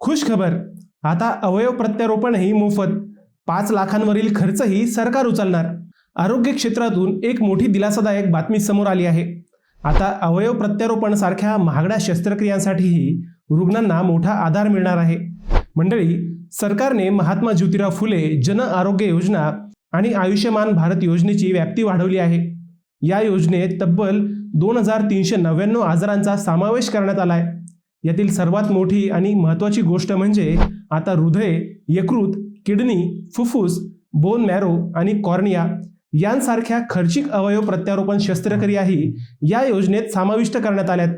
खुश खबर, आता अवयव प्रत्यारोपणही मोफत, 5 लाखांवरील खर्चही सरकार उचलणार. आरोग्य क्षेत्रातून एक मोठी दिलासादायक बातमी समोर आली आहे. आता अवयव प्रत्यारोपण सारख्या महागड्या शस्त्रक्रियांसाठीही रुग्णांना मोठा आधार मिळणार आहे. मंडळी, सरकारने महात्मा ज्योतिराव फुले जन आरोग्य योजना आणि आयुष्यमान भारत योजनेची व्याप्ती वाढवली आहे. या योजनेत तब्बल 2399 आजारांचा समावेश करण्यात आला आहे. यातील सर्वात मोठी आणि महत्त्वाची गोष्ट म्हणजे आता हृदय, यकृत, किडनी, फुफ्फुस, बोन मॅरो आणि कॉर्निया यांसारख्या खर्चिक अवयव प्रत्यारोपण शस्त्रक्रियाही या योजनेत समाविष्ट करण्यात आल्यात.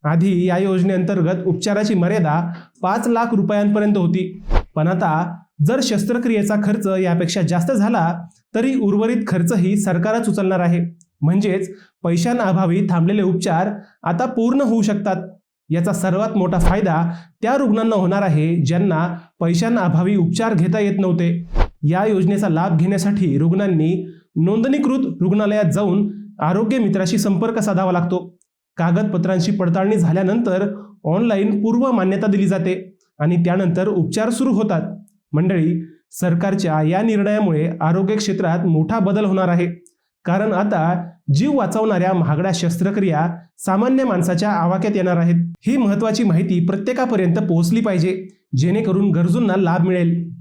आधी या योजनेअंतर्गत उपचाराची मर्यादा 5 लाख रुपयांपर्यंत होती, पण आता जर शस्त्रक्रियेचा खर्च यापेक्षा जास्त झाला तरी उर्वरित खर्चही सरकारच उचलणार आहे. म्हणजेच पैशांअभावी थांबलेले उपचार आता पूर्ण होऊ शकतात. याचा सर्वात मोठा फायदा त्या रुग्णांना होणार आहे ज्यांना पैशांअभावी उपचार घेता येत नव्हते. या योजनेचा लाभ घेण्यासाठी रुग्णांनी नोंदणीकृत रुग्णालयात जाऊन आरोग्य मित्राशी संपर्क साधावा लागतो. कागदपत्रांची पडताळणी झाल्यानंतर ऑनलाईन पूर्व मान्यता दिली जाते आणि त्यानंतर उपचार सुरू होतात. मंडळी, सरकारच्या या निर्णयामुळे आरोग्य क्षेत्रात मोठा बदल होणार आहे. कारण आता जीव वाचवणाऱ्या महागड्या शस्त्रक्रिया सामान्य माणसाच्या आवाक्यात येणार आहेत. ही महत्त्वाची माहिती प्रत्येकापर्यंत पोहोचली पाहिजे, जेणेकरून गरजूंना लाभ मिळेल.